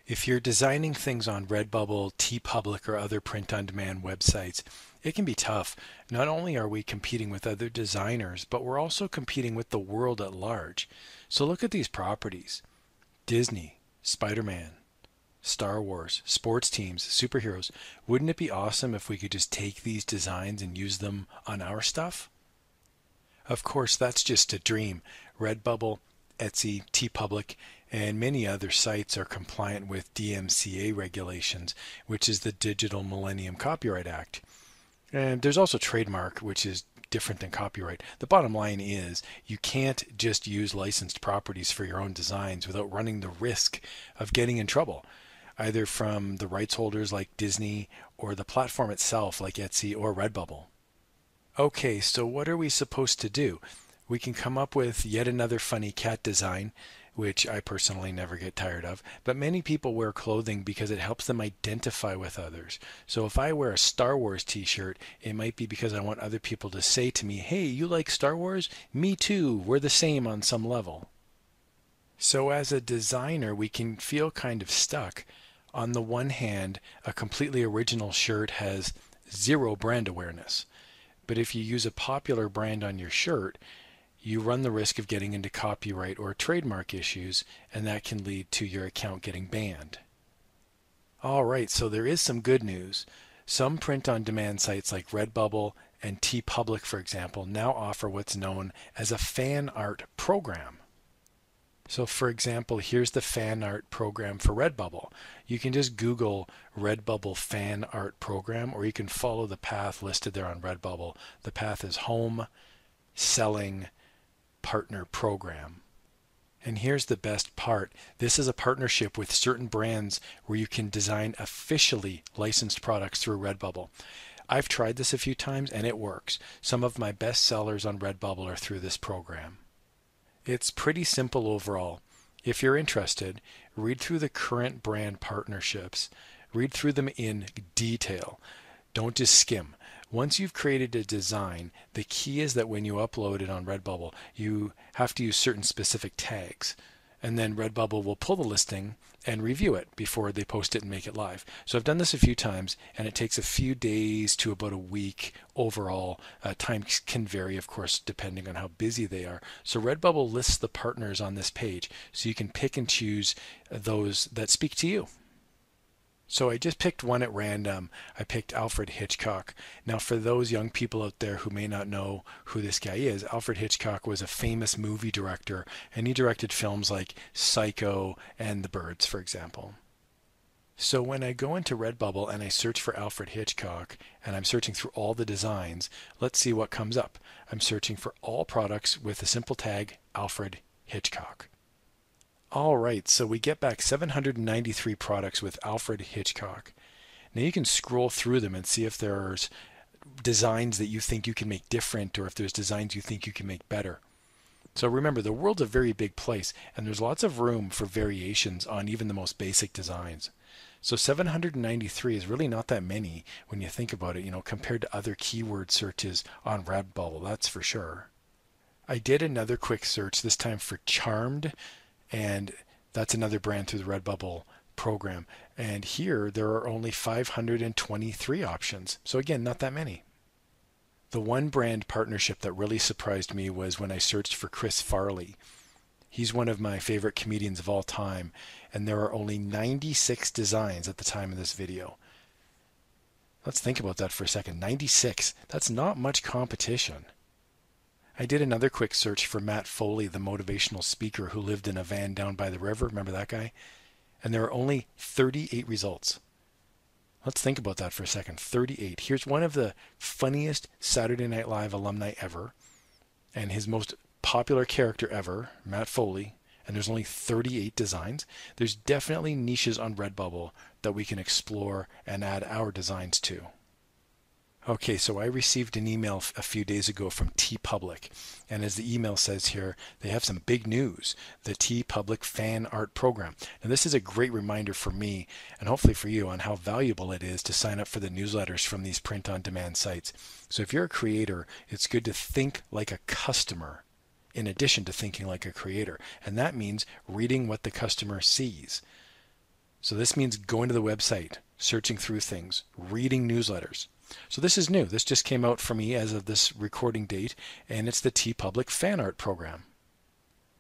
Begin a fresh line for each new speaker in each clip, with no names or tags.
If you're designing things on Redbubble, Teepublic, or other print-on-demand websites, it can be tough. Not only are we competing with other designers, but we're also competing with the world at large. So look at these properties. Disney, Spider-Man, Star Wars, sports teams, superheroes. Wouldn't it be awesome if we could just take these designs and use them on our stuff? Of course, that's just a dream. Redbubble, Etsy, TeePublic, and many other sites are compliant with DMCA regulations, which is the Digital Millennium Copyright Act. And there's also trademark, which is different than copyright. The bottom line is you can't just use licensed properties for your own designs without running the risk of getting in trouble, either from the rights holders like Disney or the platform itself like Etsy or Redbubble. Okay, so what are we supposed to do? We can come up with yet another funny cat design, which I personally never get tired of, but many people wear clothing because it helps them identify with others. So if I wear a Star Wars t-shirt, it might be because I want other people to say to me, "Hey, you like Star Wars? Me too. We're the same on some level." So as a designer, we can feel kind of stuck. On the one hand, a completely original shirt has zero brand awareness. But if you use a popular brand on your shirt, you run the risk of getting into copyright or trademark issues, and that can lead to your account getting banned. Alright, so there is some good news. Some print-on-demand sites like Redbubble and TeePublic, for example, now offer what's known as a fan art program. So for example, here's the fan art program for Redbubble. You can just Google Redbubble fan art program, or you can follow the path listed there on Redbubble. The path is Home, Selling, Partner Program. And here's the best part. This is a partnership with certain brands where you can design officially licensed products through Redbubble. I've tried this a few times and it works. Some of my best sellers on Redbubble are through this program. It's pretty simple overall. If you're interested, read through the current brand partnerships. Read through them in detail. Don't just skim. Once you've created a design, the key is that when you upload it on Redbubble, you have to use certain specific tags. And then Redbubble will pull the listing and review it before they post it and make it live. So I've done this a few times, and it takes a few days to about a week overall. Time can vary, of course, depending on how busy they are. So Redbubble lists the partners on this page, so you can pick and choose those that speak to you. So I just picked one at random. I picked Alfred Hitchcock. Now for those young people out there who may not know who this guy is, Alfred Hitchcock was a famous movie director, and he directed films like Psycho and The Birds, for example. So when I go into Redbubble and I search for Alfred Hitchcock, and I'm searching through all the designs, let's see what comes up. I'm searching for all products with the simple tag Alfred Hitchcock. All right, so we get back 793 products with Alfred Hitchcock. Now you can scroll through them and see if there's designs that you think you can make different, or if there's designs you think you can make better. So remember, the world's a very big place, and there's lots of room for variations on even the most basic designs. So 793 is really not that many when you think about it, compared to other keyword searches on Redbubble, that's for sure. I did another quick search, this time for Charmed, and that's another brand through the Redbubble program. And here there are only 523 options. So again, not that many. The one brand partnership that really surprised me was when I searched for Chris Farley. He's one of my favorite comedians of all time, and there are only 96 designs at the time of this video. Let's think about that for a second. 96. That's not much competition. I did another quick search for Matt Foley, the motivational speaker who lived in a van down by the river. Remember that guy? And there are only 38 results. Let's think about that for a second. 38. Here's one of the funniest Saturday Night Live alumni ever, and his most popular character ever, Matt Foley, and there's only 38 designs. There's definitely niches on Redbubble that we can explore and add our designs to. Okay, so I received an email a few days ago from Teepublic, and as the email says here, they have some big news, the Teepublic Fan Art Program. Now this is a great reminder for me, and hopefully for you, on how valuable it is to sign up for the newsletters from these print-on-demand sites. So if you're a creator, it's good to think like a customer in addition to thinking like a creator, and that means reading what the customer sees. So this means going to the website, searching through things, reading newsletters. So this is new. This just came out for me as of this recording date, and it's the Teepublic fan art program.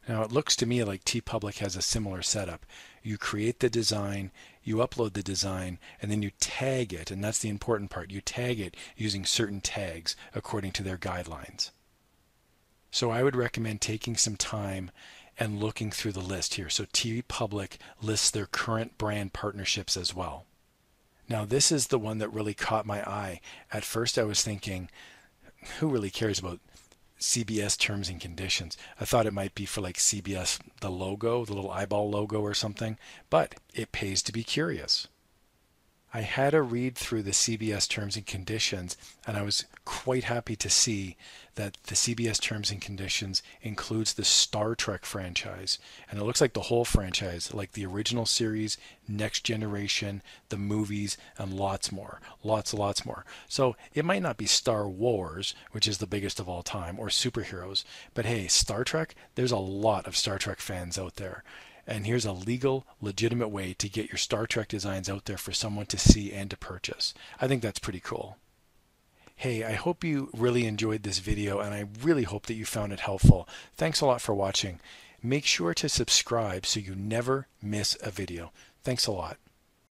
Now it looks to me like Teepublic has a similar setup. You create the design, you upload the design, and then you tag it, and that's the important part. You tag it using certain tags according to their guidelines. So I would recommend taking some time and looking through the list here. So Teepublic lists their current brand partnerships as well. Now this is the one that really caught my eye. At first I was thinking, who really cares about CBS terms and conditions? I thought it might be for like CBS, the logo, the little eyeball logo or something, but it pays to be curious. I had a read through the CBS terms and conditions, and I was quite happy to see that the CBS terms and conditions includes the Star Trek franchise, and it looks like the whole franchise, like the original series, Next Generation, the movies, and lots more. Lots more. So it might not be Star Wars, which is the biggest of all time, or superheroes, but hey, Star Trek, there's a lot of Star Trek fans out there. And here's a legal, legitimate way to get your Star Trek designs out there for someone to see and to purchase. I think that's pretty cool. Hey, I hope you really enjoyed this video, and I really hope that you found it helpful. Thanks a lot for watching. Make sure to subscribe so you never miss a video. Thanks a lot.